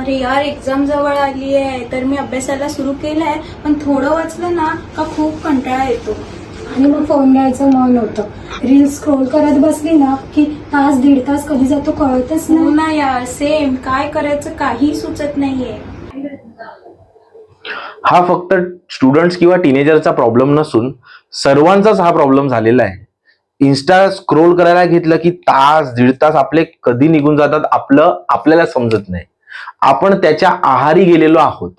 अरे यार, एक्झाम जवळ आली आहे तर मी अभ्यासाला सुरू केलाय, पण थोडं वाचलं ना का खूप कंटाळा येतो. आणि मग फोन घ्यायचं मन होतं. रील्स स्क्रोल करत बसली ना की तास दीड तास कधी जातो कळतच हो नाही. ना यार, सेम. काय करायचं काही सुचत नाहीये. हा फक्त स्टुडंट्स किंवा टीनेजरचा प्रॉब्लेम नसून सर्वांचाच हा प्रॉब्लेम झालेला आहे. इन्स्टा स्क्रोल करायला घेतलं की तास दीड तास आपले कधी निघून जातात आपल्याला समजत नाही. आपण त्याच्या आहारी गेलेलो आहोत.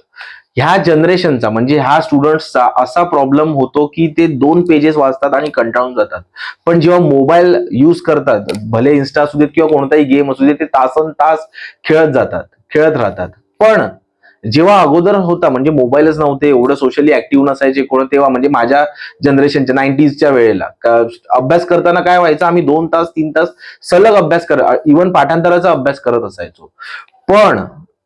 ह्या जनरेशनचा म्हणजे ह्या स्टुडंट्सचा असा प्रॉब्लेम होतो की ते 2 पेजेस वाचतात आणि कंटाळून जातात. पण जेव्हा मोबाईल यूज करतात, भले इन्स्टा असू देत किंवा कोणताही गेम असू देत, ते तासन तास खेळत राहतात. पण जेव्हा अगोदर होता म्हणजे मोबाईलच नव्हते, एवढं सोशली ऍक्टिव्ह नसायचे कोण, तेव्हा म्हणजे माझ्या जनरेशनच्या 90sच्या वेळेला अभ्यास करताना काय व्हायचं, आम्ही 2 तास 3 तास सलग अभ्यास इव्हन पाठांतराचा अभ्यास करत असायचो. पण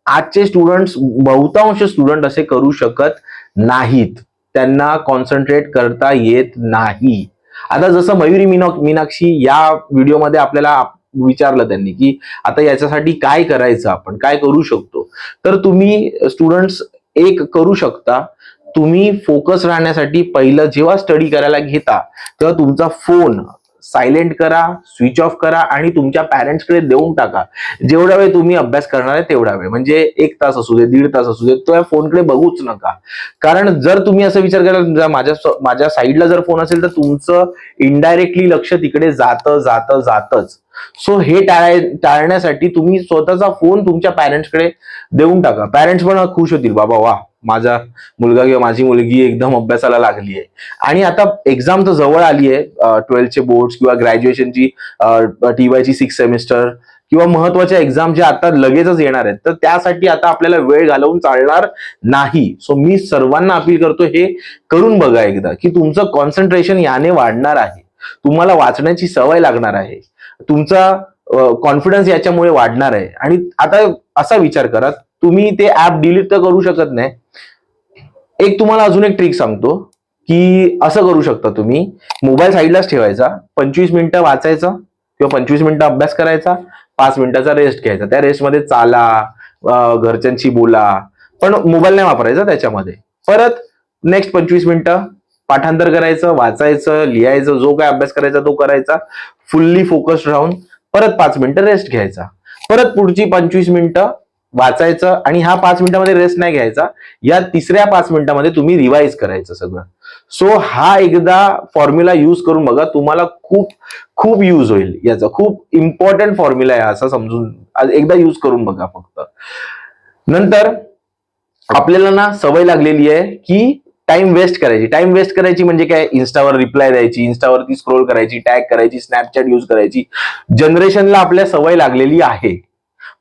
आजचे स्टुडंट्स, बहुतांश स्टुडंट असे करू शकत नाहीत. त्यांना कॉन्सन्ट्रेट करता येत नाही. आता जसं मयुरी मीनाक्षी या व्हिडिओमध्ये आपल्याला विचारलं त्यांनी की आता याच्यासाठी काय करायचं, आपण काय करू शकतो. तर तुम्ही स्टुडंट्स एक करू शकता. तुम्ही फोकस राहण्यासाठी पहिलं जेव्हा स्टडी करायला घेता तेव्हा तुमचा फोन सायलेंट करा, स्विच ऑफ करा आणि तुमच्या पॅरेंट्सकडे देऊन टाका. जेवढा वेळ तुम्ही अभ्यास करणार आहे तेवढा वेळ, म्हणजे 1 तास असू दे, दीड तास असू दे, तो या फोनकडे बघूच नका. कारण जर तुम्ही असं विचार केला माझ्या साईडला जर फोन असेल तर तुमचं इनडायरेक्टली लक्ष तिकडे जातच. सो हे टाळण्यासाठी तुम्ही स्वतःचा फोन तुमच्या पॅरेंट्सकडे देऊन टाका. पॅरेंट्स पण खुश होतील, बाबा वा, माझा मुलगा किंवा माझी मुलगी एकदम अभ्यासाला लागली आहे. आणि आता एक्झाम तर जवळ आली आहे, 12th चे बोर्ड्स किंवा ग्रॅज्युएशनची TYची 6th सेमिस्टर किंवा महत्वाच्या एक्झाम ज्या आता लगेचच येणार आहेत, तर त्यासाठी आता आपल्याला वेळ घालवून चालणार नाही. सो मी सर्वांना अपील करतो, हे करून बघा एकदा, की तुमचं कॉन्सन्ट्रेशन याने वाढणार आहे, तुम्हाला वाचण्याची सवय लागणार आहे, तुमचा कॉन्फिडन्स याच्यामुळे वाढणार आहे. आणि आता असा विचार करा, तुम्ही ते ऍप डिलीट तर करू शकत नाही. एक तुम्हाला अजून एक ट्रिक सांगतो की असं करू शकता तुम्ही, मोबाईल साईडलाच ठेवायचा, 25 मिनिटं वाचायचं किंवा 25 मिनिटं अभ्यास करायचा, 5 मिनिटाचा रेस्ट घ्यायचा. त्या रेस्टमध्ये चाला, घरच्यांशी बोला, पण मोबाईल नाही वापरायचा त्याच्यामध्ये. परत नेक्स्ट 25 मिनिटं पाठांतर करायचं, वाचायचं, लिहायचं, जो काय अभ्यास करायचा तो करायचा, फुल्ली फोकस्ड राहून. परत 5 मिनिटं रेस्ट घ्यायचा, परत पुढची 25 मिनिटं वाचायचं, आणि ह्या 5 मिनिटांमध्ये रेस्ट नाही घ्यायचा. या तिसऱ्या 5 मिनिटांमध्ये तुम्ही रिवाइज करायचं सगळं. सो हा एकदा फॉर्म्युला यूज करून बघा, तुम्हाला खूप खूप यूज होईल याचा. खूप इम्पॉर्टंट फॉर्म्युला आहे असं समजून एकदा यूज करून बघा फक्त. नंतर आपल्याला ना सवय लागलेली आहे की टाइम वेस्ट करायची म्हणजे काय, इन्स्टावर रिप्लाय द्यायची, इन्स्टावरती स्क्रोल करायची, टॅग करायची, स्नॅपचॅट यूज करायची. जनरेशनला आपल्या सवय लागलेली आहे,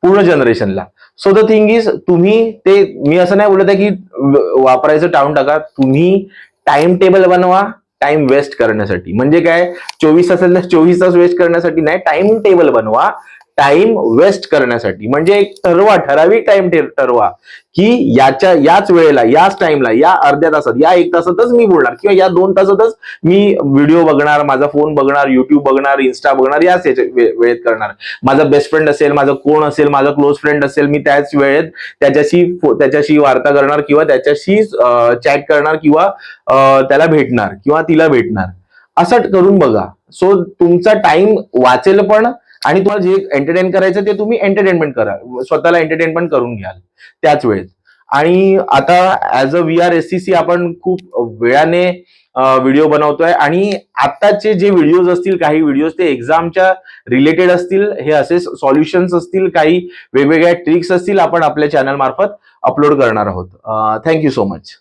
पूर्ण जनरेशनला. सो द थिंग इज, तुम्ही ते, मी असं नाही बोलत आहे की वापरायचं टाळून टाका. तुम्ही टाइम टेबल बनवा टाइम वेस्ट करण्यासाठी. म्हणजे काय, 24 असेल तर 24 तास वेस्ट करण्यासाठी नाही, टाइम टेबल बनवा टाइम वेस्ट करण्यासाठी. म्हणजे एक ठराविक टाइम ठरवा की याच वेळेला, याच टाइमला, या अर्ध्या तासात, या 1 तासातच मी बोलणार किंवा या 2 तासातच मी व्हिडिओ बघणार, माझा फोन बघणार, युट्यूब बघणार, इन्स्टा बघणार, याच वेळेत करणार. माझा बेस्ट फ्रेंड असेल, माझा कोण असेल, माझा क्लोज फ्रेंड असेल, मी त्याच वेळेत त्याच्याशी वार्ता करणार किंवा त्याच्याशी चॅट करणार किंवा त्याला भेटणार किंवा तिला भेटणार. असं करून बघा. सो तुमचा टाइम वाचेल पण, आणि तुम्हाला जे एंटरटेन करायचं ते तुम्ही एंटरटेनमेंट करा, स्वतःला एंटरटेनमेंट करून घ्याल त्याच वेळेत. आणि आता ऍज अ VRSCC आपण खूप वेळाने व्हिडिओ बनवतोय, आणि आताचे जे व्हिडिओज असतील, काही व्हिडिओज ते एक्झामच्या रिलेटेड असतील, हे असे सॉल्युशन्स असतील, काही वेगवेगळ्या ट्रिक्स असतील, आपण आपल्या चॅनल मार्फत अपलोड करणार आहोत. Thank you so much.